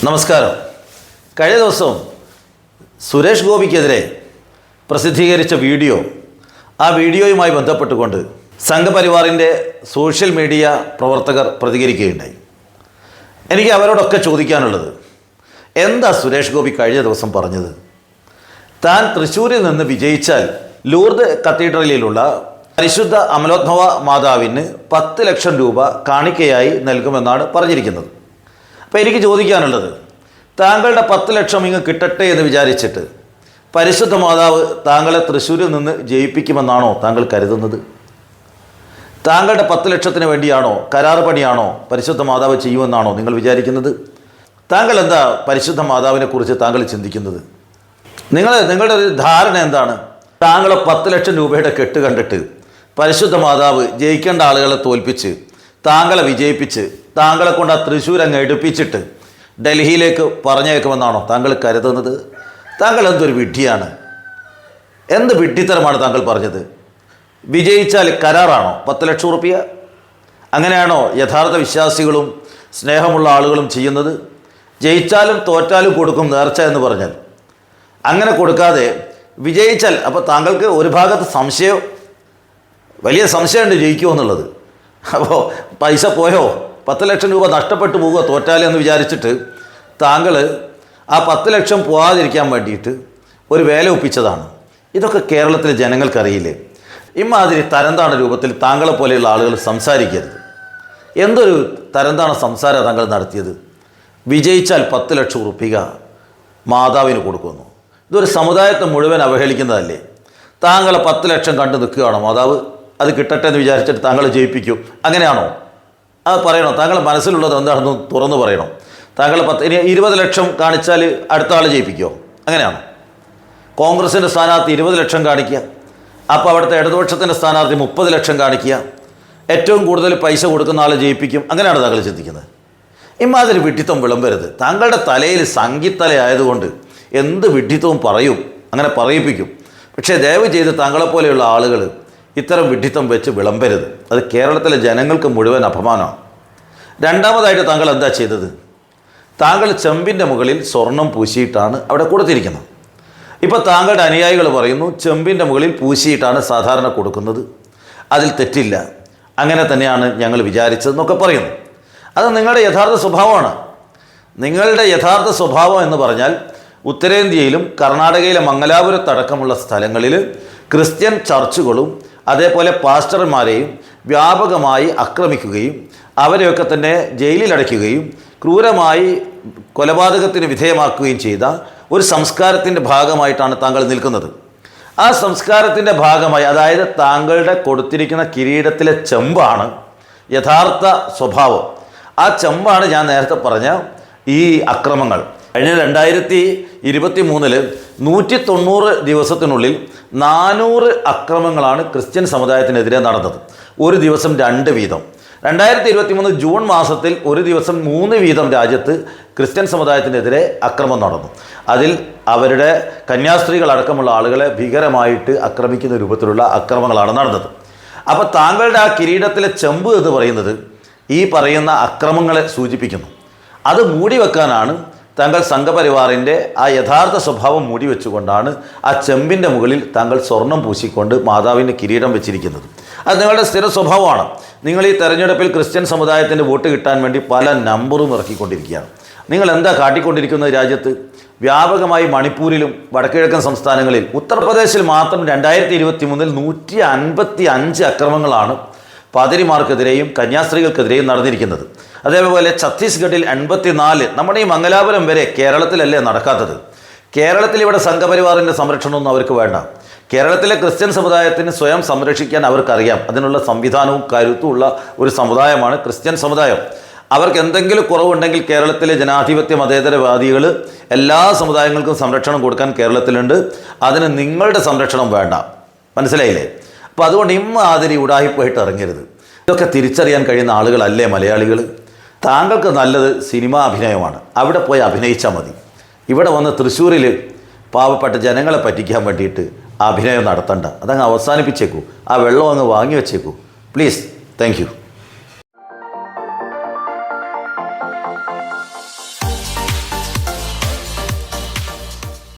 നമസ്കാരം. കഴിഞ്ഞ ദിവസം സുരേഷ് ഗോപിക്കെതിരെ പ്രസിദ്ധീകരിച്ച ആ വീഡിയോയുമായി ബന്ധപ്പെട്ടുകൊണ്ട് സംഘപരിവാറിൻ്റെ സോഷ്യൽ മീഡിയ പ്രവർത്തകർ പ്രതികരിക്കുകയുണ്ടായി. എനിക്ക് അവരോടൊക്കെ ചോദിക്കാനുള്ളത്, എന്താ സുരേഷ് ഗോപി കഴിഞ്ഞ ദിവസം പറഞ്ഞത്? താൻ തൃശ്ശൂരിൽ നിന്ന് വിജയിച്ചാൽ ലൂർദ് കത്തീഡ്രലിലുള്ള പരിശുദ്ധ അമലോത്ഭവ മാതാവിന് 10 ലക്ഷം രൂപ കാണിക്കയായി നൽകുമെന്നാണ് പറഞ്ഞിരിക്കുന്നത്. അപ്പോൾ എനിക്ക് ചോദിക്കാനുള്ളത്, താങ്കളുടെ 10 ലക്ഷം ഇങ്ങ് കിട്ടട്ടെ എന്ന് വിചാരിച്ചിട്ട് പരിശുദ്ധ മാതാവ് താങ്കളെ തൃശ്ശൂരിൽ നിന്ന് ജയിപ്പിക്കുമെന്നാണോ താങ്കൾ കരുതുന്നത്? താങ്കളുടെ 10 ലക്ഷത്തിന് വേണ്ടിയാണോ, കരാർ പണിയാണോ പരിശുദ്ധ മാതാവ് ചെയ്യുമെന്നാണോ നിങ്ങൾ വിചാരിക്കുന്നത്? താങ്കൾ എന്താ പരിശുദ്ധ മാതാവിനെക്കുറിച്ച് താങ്കൾ ചിന്തിക്കുന്നത്? നിങ്ങളുടെ ഒരു ധാരണ എന്താണ്? താങ്കളെ 10 ലക്ഷം രൂപയുടെ കെട്ട് കണ്ടിട്ട് പരിശുദ്ധ മാതാവ് ജയിക്കേണ്ട ആളുകളെ തോൽപ്പിച്ച് താങ്കളെ വിജയിപ്പിച്ച് താങ്കളെ കൊണ്ട് ആ തൃശ്ശൂർ അങ്ങ് എടുപ്പിച്ചിട്ട് ഡൽഹിയിലേക്ക് പറഞ്ഞേക്കുമെന്നാണോ താങ്കൾ കരുതുന്നത്? താങ്കൾ എന്തൊരു വിഡ്ഢിയാണ്, എന്ത് വിഡ്ഢിത്തരമാണ് താങ്കൾ പറഞ്ഞത്? വിജയിച്ചാൽ കരാറാണോ 10 ലക്ഷം റുപ്യ? അങ്ങനെയാണോ യഥാർത്ഥ വിശ്വാസികളും സ്നേഹമുള്ള ആളുകളും ചെയ്യുന്നത്? ജയിച്ചാലും തോറ്റാലും കൊടുക്കും നേർച്ച എന്ന് പറഞ്ഞാൽ അങ്ങനെ കൊടുക്കാതെ വിജയിച്ചാൽ, അപ്പോൾ താങ്കൾക്ക് ഒരു ഭാഗത്ത് വലിയ സംശയമുണ്ട് ജയിക്കുമോ എന്നുള്ളത്. അപ്പോൾ പൈസ പോയോ, 10 ലക്ഷം രൂപ നഷ്ടപ്പെട്ടു പോവുക തോറ്റാലെന്ന് വിചാരിച്ചിട്ട് താങ്കൾ ആ 10 ലക്ഷം പോകാതിരിക്കാൻ വേണ്ടിയിട്ട് ഒരു വേല ഒപ്പിച്ചതാണ്. ഇതൊക്കെ കേരളത്തിലെ ജനങ്ങൾക്കറിയില്ലേ? ഇമാതിരി തരംതാണ രൂപത്തിൽ താങ്കളെ പോലെയുള്ള ആളുകൾ സംസാരിക്കരുത്. എന്തൊരു തരംതാണ സംസാരം താങ്കൾ നടത്തിയത്? വിജയിച്ചാൽ 10 ലക്ഷം റുപ്യ മാതാവിന് കൊടുക്കുന്നു. ഇതൊരു സമുദായത്തെ മുഴുവൻ അവഹേളിക്കുന്നതല്ലേ? താങ്കളെ 10 ലക്ഷം കണ്ടു നിൽക്കുകയാണോ മാതാവ്? അത് കിട്ടട്ടെ എന്ന് വിചാരിച്ചിട്ട് താങ്കൾ ജയിപ്പിക്കും, അങ്ങനെയാണോ? അത് പറയണോ? താങ്കളുടെ മനസ്സിലുള്ളത് എന്താണെന്ന് തുറന്നു പറയണം. താങ്കൾ 20 ലക്ഷം കാണിച്ചാൽ അടുത്ത ആൾ ജയിപ്പിക്കുമോ? അങ്ങനെയാണോ? കോൺഗ്രസിൻ്റെ സ്ഥാനാർത്ഥി 20 ലക്ഷം കാണിക്കുക, അപ്പോൾ അവിടുത്തെ ഇടതുപക്ഷത്തിൻ്റെ സ്ഥാനാർത്ഥി 30 ലക്ഷം കാണിക്കുക, ഏറ്റവും കൂടുതൽ പൈസ കൊടുക്കുന്ന ആൾ ജയിപ്പിക്കും, അങ്ങനെയാണ് താങ്കൾ ചിന്തിക്കുന്നത്? ഇമാതിരി വിഡ്ഢിത്വം വിളമ്പരുത്. താങ്കളുടെ തലയിൽ സംഗീതലയായതുകൊണ്ട് എന്ത് വിഡ്ഢിത്വവും പറയും, അങ്ങനെ പറയിപ്പിക്കും. പക്ഷേ ദയവ് ചെയ്ത് താങ്കളെപ്പോലെയുള്ള ആളുകൾ ഇത്തരം വിഡ്ഢിത്തം വെച്ച് വിളമ്പരുത്. അത് കേരളത്തിലെ ജനങ്ങൾക്ക് മുഴുവൻ അപമാനമാണ്. രണ്ടാമതായിട്ട് താങ്കൾ എന്താ ചെയ്തത്? താങ്കൾ ചെമ്പിൻ്റെ മുകളിൽ സ്വർണം പൂശിയിട്ടാണ് അവിടെ കൊടുത്തിരിക്കുന്നത്. ഇപ്പോൾ താങ്കളുടെ അനുയായികൾ പറയുന്നു ചെമ്പിൻ്റെ മുകളിൽ പൂശിയിട്ടാണ് സാധാരണ കൊടുക്കുന്നത്, അതിൽ തെറ്റില്ല, അങ്ങനെ തന്നെയാണ് ഞങ്ങൾ വിചാരിച്ചതെന്നൊക്കെ പറയുന്നു. അത് നിങ്ങളുടെ യഥാർത്ഥ സ്വഭാവമാണ്. നിങ്ങളുടെ യഥാർത്ഥ സ്വഭാവം എന്ന് പറഞ്ഞാൽ ഉത്തരേന്ത്യയിലും കർണാടകയിലെ മംഗലാപുരത്തടക്കമുള്ള സ്ഥലങ്ങളിൽ ക്രിസ്ത്യൻ ചർച്ചുകളും അതേപോലെ പാസ്റ്റർമാരെയും വ്യാപകമായി ആക്രമിക്കുകയും അവരെയൊക്കെ തന്നെ ജയിലിലടയ്ക്കുകയും ക്രൂരമായി കൊലപാതകത്തിന് വിധേയമാക്കുകയും ചെയ്ത ഒരു സംസ്കാരത്തിൻ്റെ ഭാഗമായിട്ടാണ് താങ്കൾ നിൽക്കുന്നത്. ആ സംസ്കാരത്തിൻ്റെ ഭാഗമായി, അതായത് താങ്കളുടെ കൊടുത്തിരിക്കുന്ന കിരീടത്തിലെ ചെമ്പാണ് യഥാർത്ഥ സ്വഭാവം. ആ ചെമ്പാണ് ഞാൻ നേരത്തെ പറഞ്ഞ ഈ അക്രമങ്ങൾ. കഴിഞ്ഞ 2023 190 ദിവസത്തിനുള്ളിൽ 400 അക്രമങ്ങളാണ് ക്രിസ്ത്യൻ സമുദായത്തിനെതിരെ നടന്നത്. ഒരു ദിവസം 2 വീതം. 2023 ജൂൺ മാസത്തിൽ ഒരു ദിവസം 3 വീതം രാജ്യത്ത് ക്രിസ്ത്യൻ സമുദായത്തിനെതിരെ അക്രമം നടന്നു. അതിൽ അവരുടെ കന്യാസ്ത്രീകളടക്കമുള്ള ആളുകളെ ഭീകരമായിട്ട് ആക്രമിക്കുന്ന രൂപത്തിലുള്ള അക്രമങ്ങളാണ് നടന്നത്. അപ്പോൾ താങ്കളുടെ ആ കിരീടത്തിലെ ചെമ്പ് എന്ന് പറയുന്നത് ഈ പറയുന്ന അക്രമങ്ങളെ സൂചിപ്പിക്കുന്നു. അത് മൂടി വെക്കാനാണ് താങ്കൾ സംഘപരിവാറിൻ്റെ ആ യഥാർത്ഥ സ്വഭാവം മൂടി വെച്ചുകൊണ്ടാണ് ആ ചെമ്പിൻ്റെ മുകളിൽ താങ്കൾ സ്വർണം പൂശിക്കൊണ്ട് മാതാവിൻ്റെ കിരീടം വെച്ചിരിക്കുന്നത്. അത് നിങ്ങളുടെ സ്ഥിര സ്വഭാവമാണ്. നിങ്ങൾ ഈ തെരഞ്ഞെടുപ്പിൽ ക്രിസ്ത്യൻ സമുദായത്തിൻ്റെ വോട്ട് കിട്ടാൻ വേണ്ടി പല നമ്പറും ഇറക്കിക്കൊണ്ടിരിക്കുകയാണ്. നിങ്ങൾ എന്താ കാട്ടിക്കൊണ്ടിരിക്കുന്നത്? രാജ്യത്ത് വ്യാപകമായി മണിപ്പൂരിലും വടക്കിഴക്കൻ സംസ്ഥാനങ്ങളിൽ, ഉത്തർപ്രദേശിൽ മാത്രം 2023 155 അക്രമങ്ങളാണ് പാതിരിമാർക്കെതിരെയും കന്യാസ്ത്രീകൾക്കെതിരെയും നടന്നിരിക്കുന്നത്. അതേപോലെ ഛത്തീസ്ഗഡിൽ 84. നമ്മുടെ ഈ മംഗലാപുരം വരെ കേരളത്തിലല്ലേ നടക്കാത്തത്? കേരളത്തിൽ ഇവിടെ സംഘപരിവാറിൻ്റെ സംരക്ഷണമൊന്നും അവർക്ക് വേണ്ട. കേരളത്തിലെ ക്രിസ്ത്യൻ സമുദായത്തിന് സ്വയം സംരക്ഷിക്കാൻ അവർക്കറിയാം. അതിനുള്ള സംവിധാനവും കരുത്തുമുള്ള ഒരു സമുദായമാണ് ക്രിസ്ത്യൻ സമുദായം. അവർക്ക് എന്തെങ്കിലും കുറവുണ്ടെങ്കിൽ കേരളത്തിലെ ജനാധിപത്യ മതേതരവാദികൾ എല്ലാ സമുദായങ്ങൾക്കും സംരക്ഷണം കൊടുക്കാൻ കേരളത്തിലുണ്ട്. അതിന് നിങ്ങളുടെ സംരക്ഷണം വേണ്ട. മനസ്സിലായില്ലേ? അപ്പോൾ അതുകൊണ്ട് ഇമ്മാതിരി ഉടായിപ്പോയിട്ട് ഇറങ്ങരുത്. ഇതൊക്കെ തിരിച്ചറിയാൻ കഴിയുന്ന ആളുകളല്ലേ മലയാളികൾ? താങ്കൾക്ക് നല്ലത് സിനിമാ അഭിനയമാണ്, അവിടെ പോയി അഭിനയിച്ചാൽ മതി. ഇവിടെ വന്ന് തൃശ്ശൂരിൽ പാവപ്പെട്ട ജനങ്ങളെ പറ്റിക്കാൻ വേണ്ടിയിട്ട് അഭിനയം നടത്തണ്ട. അതങ്ങ് അവസാനിപ്പിച്ചേക്കൂ. ആ വെള്ളം അങ്ങ് വാങ്ങി വെച്ചേക്കൂ പ്ലീസ്. Thank you.